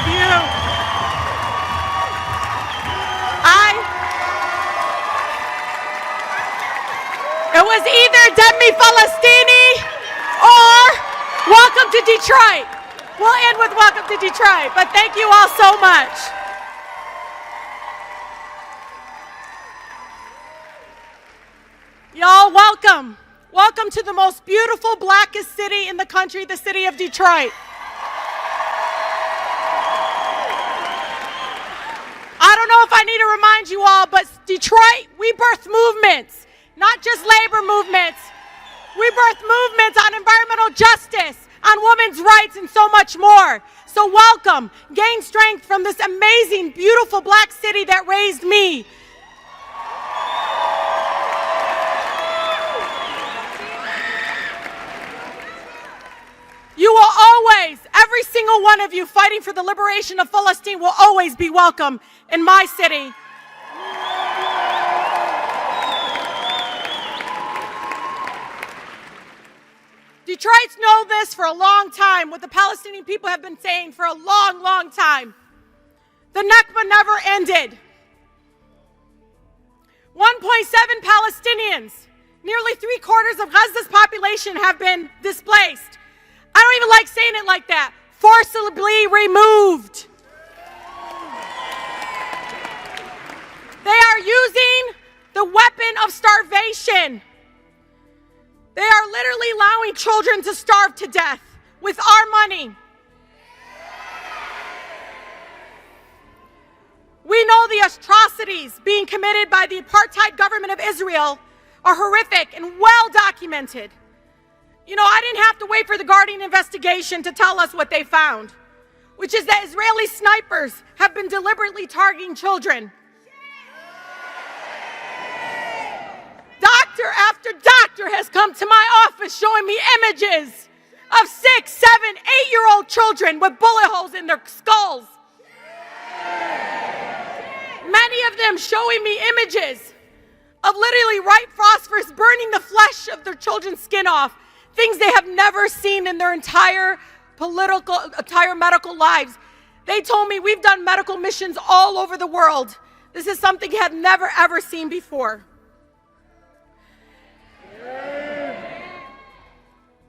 of you. It was either Demi Falastini or welcome to Detroit. We'll end with welcome to Detroit, but thank you all so much. Y'all, welcome. Welcome to the most beautiful, blackest city in the country, the city of Detroit. I don't know if I need to remind you all, but Detroit, we birth movements, not just labor movements. We birth movements on environmental justice, on women's rights, and so much more. So welcome, gain strength from this amazing, beautiful black city that raised me. You will always, every single one of you fighting for the liberation of Palestine will always be welcome in my city. Detroit's known this for a long time, what the Palestinian people have been saying for a long, long time. The Nakba never ended. 1.7 Palestinians, nearly 3/4 of Gaza's population have been displaced. I don't even like saying it like that. Forcibly removed. They are using the weapon of starvation. They are literally allowing children to starve to death with our money. We know the atrocities being committed by the apartheid government of Israel are horrific and well documented. You know, I didn't have to wait for the Guardian investigation to tell us what they found, which is that Israeli snipers have been deliberately targeting children. Doctor after doctor has come to my office showing me images of 6, 7, 8-year-old children with bullet holes in their skulls. Many of them showing me images of literally white phosphorus burning the flesh of their children's skin off. Things they have never seen in their entire medical lives. They told me we've done medical missions all over the world. This is something they had never ever seen before.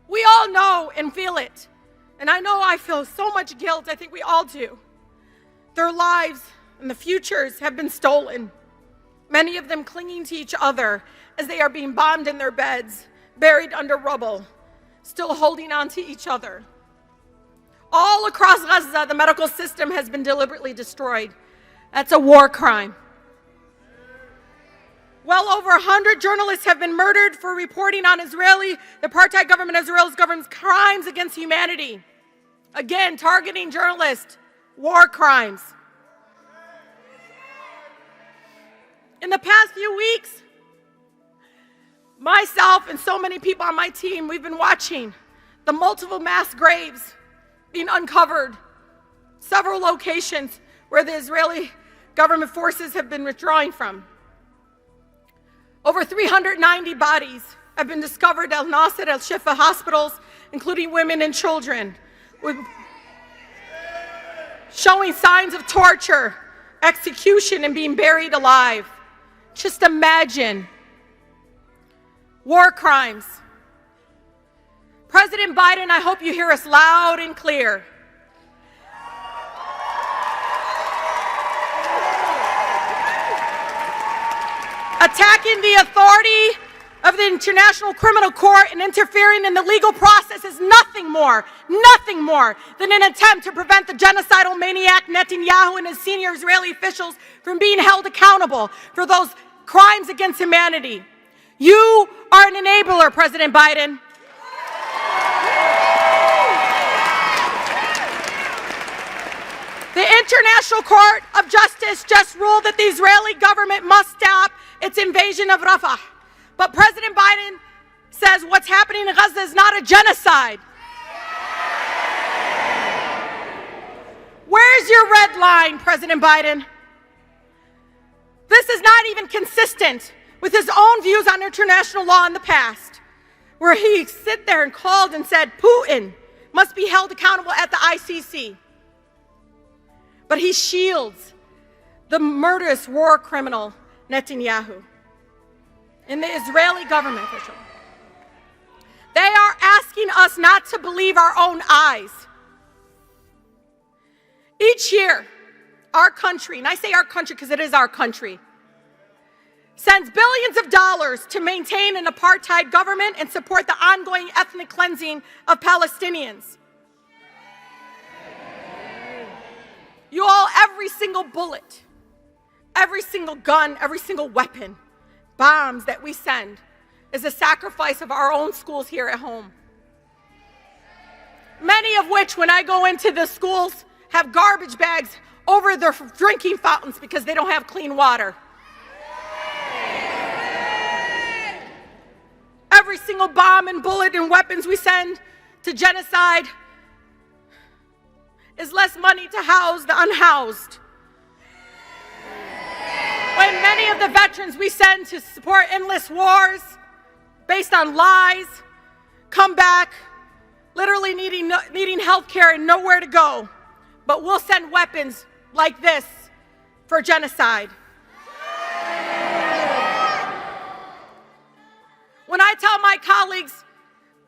We all know and feel it. And I know I feel so much guilt. I think we all do. Their lives and the futures have been stolen. Many of them clinging to each other as they are being bombed in their beds, buried under rubble, still holding on to each other. All across Gaza, the medical system has been deliberately destroyed. That's a war crime. Well over 100 journalists have been murdered for reporting on the apartheid government, Israel's government's crimes against humanity. Again, targeting journalists, war crimes. In the past few weeks, myself and so many people on my team, we've been watching the multiple mass graves being uncovered, several locations where the Israeli government forces have been withdrawing from. Over 390 bodies have been discovered at Al-Nasser, Al-Shifa hospitals, including women and children, showing signs of torture, execution, and being buried alive. Just imagine. War crimes. President Biden, I hope you hear us loud and clear. Attacking the authority of the International Criminal Court and interfering in the legal process is nothing more than an attempt to prevent the genocidal maniac Netanyahu and his senior Israeli officials from being held accountable for those crimes against humanity. You are an enabler, President Biden. The International Court of Justice just ruled that the Israeli government must stop its invasion of Rafah. But President Biden says what's happening in Gaza is not a genocide. Where's your red line, President Biden? This is not even consistent with his own views on international law in the past, where he sit there and called and said Putin must be held accountable at the ICC. but he shields the murderous war criminal Netanyahu and the Israeli government official. They are asking us not to believe our own eyes. Each year, our country, and I say our country because it is our country, sends billions of dollars to maintain an apartheid government and support the ongoing ethnic cleansing of Palestinians. You all, every single bullet, every single gun, every single weapon, bombs that we send is a sacrifice of our own schools here at home. Many of which, when I go into the schools, have garbage bags over their drinking fountains because they don't have clean water. Every single bomb and bullet and weapons we send to genocide is less money to house the unhoused. When many of the veterans we send to support endless wars based on lies come back literally needing health care and nowhere to go, but we'll send weapons like this for genocide. When I tell my colleagues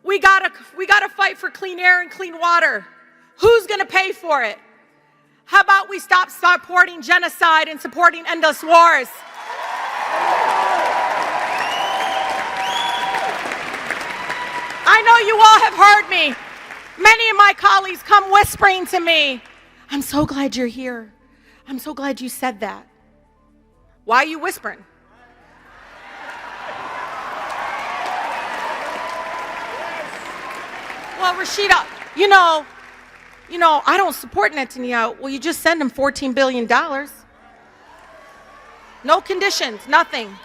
we gotta fight for clean air and clean water, who's gonna pay for it? How about we stop supporting genocide and supporting endless wars? I know you all have heard me. Many of my colleagues come whispering to me, "I'm so glad you're here. I'm so glad you said that." Why are you whispering? Well, Rashida, you know, I don't support Netanyahu. Well, you just send him $14 billion. No conditions, nothing.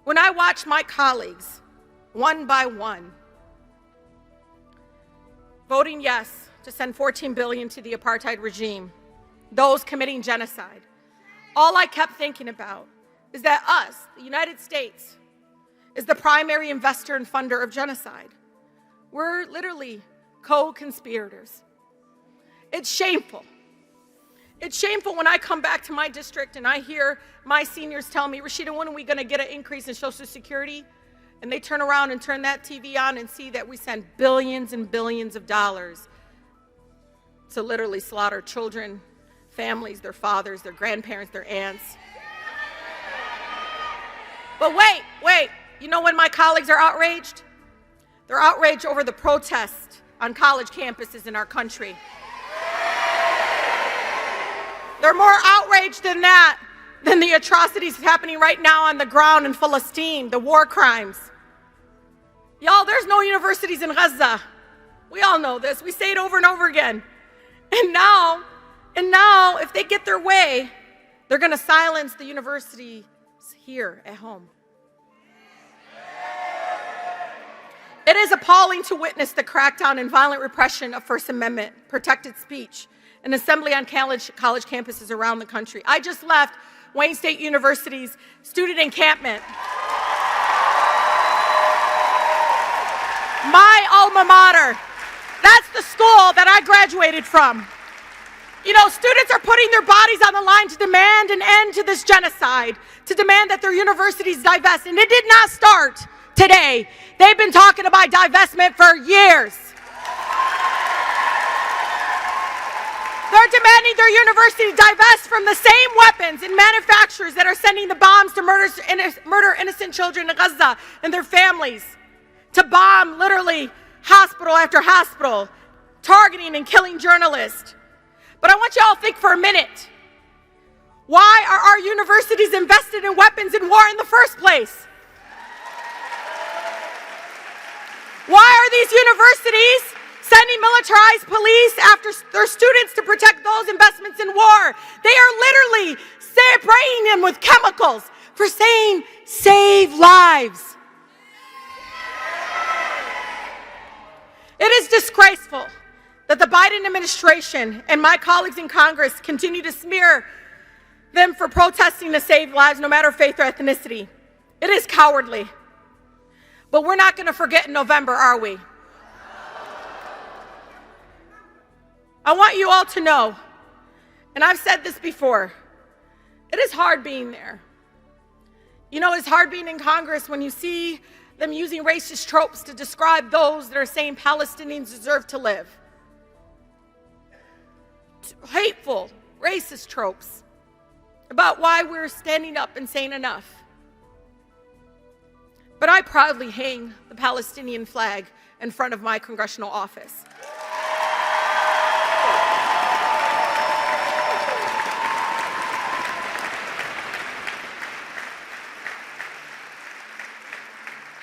When I watch my colleagues, one by one, voting yes to send $14 billion to the apartheid regime, those committing genocide, all I kept thinking about is that us, the United States, is the primary investor and funder of genocide. We're literally co-conspirators. It's shameful. It's shameful when I come back to my district and I hear my seniors tell me, "Rashida, when are we going to get an increase in Social Security?" And they turn around and turn that TV on and see that we send billions and billions of dollars to literally slaughter children, families, their fathers, their grandparents, their aunts. But wait. You know when my colleagues are outraged? They're outraged over the protests on college campuses in our country. They're more outraged than that, than the atrocities happening right now on the ground in Palestine, the war crimes. Y'all, there's no universities in Gaza. We all know this. We say it over and over again. And now, if they get their way, they're going to silence the universities here at home. It is appalling to witness the crackdown and violent repression of First Amendment protected speech and assembly on college campuses around the country. I just left Wayne State University's student encampment. My alma mater. That's the school that I graduated from. You know, students are putting their bodies on the line to demand an end to this genocide, to demand that their universities divest. And it did not start today. They've been talking about divestment for years. They're demanding their university divest from the same weapons and manufacturers that are sending the bombs to murder innocent children in Gaza and their families, to bomb literally hospital after hospital, targeting and killing journalists. But I want you all to think for a minute. Why are our universities invested in weapons and war in the first place? Why are these universities sending militarized police after their students to protect those investments in war? They are literally spraying them with chemicals for saying, "Save lives." It is disgraceful that the Biden administration and my colleagues in Congress continue to smear them for protesting to save lives, no matter faith or ethnicity. It is cowardly. But we're not going to forget in November, are we? I want you all to know, and I've said this before, it is hard being there. You know, it's hard being in Congress when you see them using racist tropes to describe those that are saying Palestinians deserve to live. Hateful, racist tropes about why we're standing up and saying enough. But I proudly hang the Palestinian flag in front of my congressional office.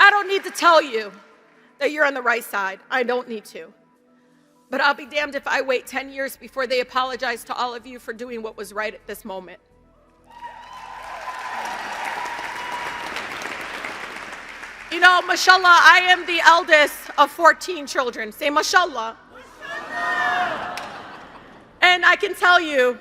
I don't need to tell you that you're on the right side. I don't need to. But I'll be damned if I wait 10 years before they apologize to all of you for doing what was right at this moment. You know, mashallah, I am the eldest of 14 children. Say mashallah. And I can tell you,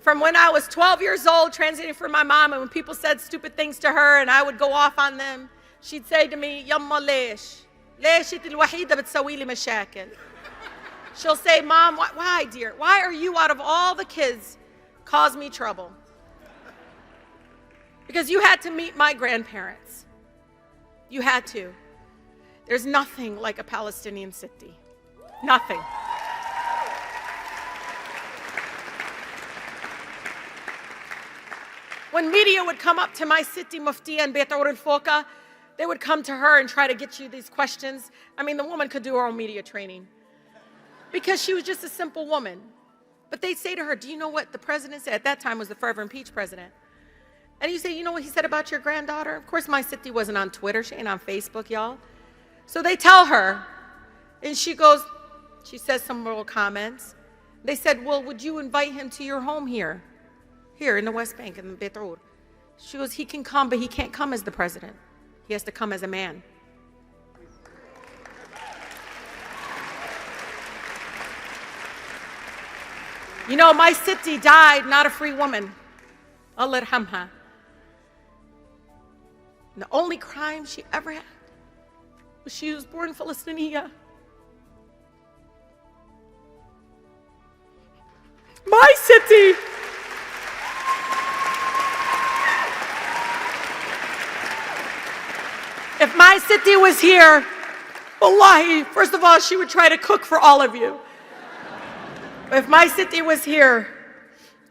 from when I was 12 years old, transiting for my mom, and when people said stupid things to her and I would go off on them, she'd say to me, Yamma lesh? Lesh انت الوحيدة بتسوي لي مشاكل. She'll say, Mom, why, dear? Why are you, out of all the kids, cause me trouble? Because you had to meet my grandparents. You had to. There's nothing like a Palestinian city. Nothing. When media would come up to my city, Muftiya and Beit al-Foka, they would come to her and try to get you these questions. I mean, the woman could do her own media training because she was just a simple woman. But they'd say to her, do you know what the president said? At that time was the forever impeached president. And you say, you know what he said about your granddaughter? Of course, my city wasn't on Twitter. She ain't on Facebook, y'all. So they tell her, and she goes, she says some little comments. They said, well, would you invite him to your home here in the West Bank, in Beit Ur? She goes, he can come, but he can't come as the president. He has to come as a man. You know, my city died not a free woman. Allah yarhamha. And the only crime she ever had was she was born Palestinian. My city. If my city was here, wallahi, first of all, she would try to cook for all of you. If my city was here,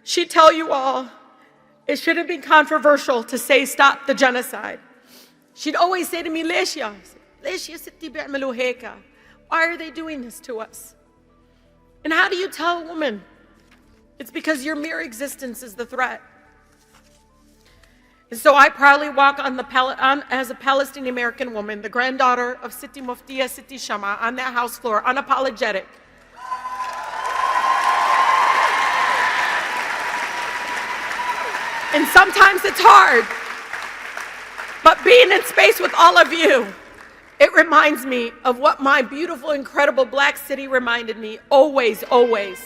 she'd tell you all, it shouldn't be controversial to say stop the genocide. She'd always say to me, ليش يا ستي بيعملوا هيك? Why are they doing this to us? And how do you tell a woman? It's because your mere existence is the threat. And so I proudly walk as a Palestinian American woman, the granddaughter of Siti Muftiya Siti Shama, on that house floor, unapologetic. And sometimes it's hard, but being in space with all of you, it reminds me of what my beautiful, incredible black city reminded me, always, always.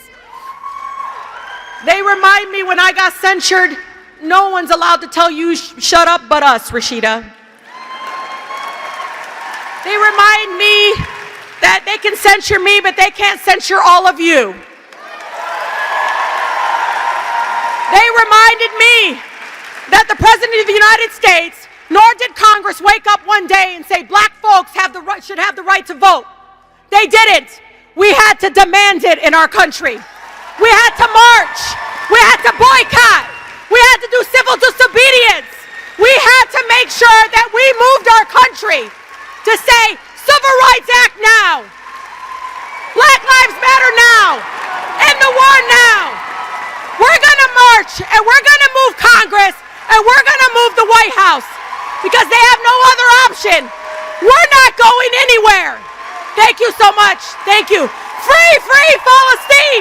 They remind me when I got censured, no one's allowed to tell you shut up but us, Rashida. They remind me that they can censure me, but they can't censure all of you. They reminded me that the President of the United States, nor did Congress wake up one day and say black folks should have the right to vote. They didn't. We had to demand it in our country. We had to march. We had to boycott. We had to do civil disobedience. We had to make sure that we moved our country to say, Civil Rights Act now. Black Lives Matter now. End the war now. We're going to march and we're going to move Congress and we're going to move the White House because they have no other option. We're not going anywhere. Thank you so much. Thank you. Free, free Palestine.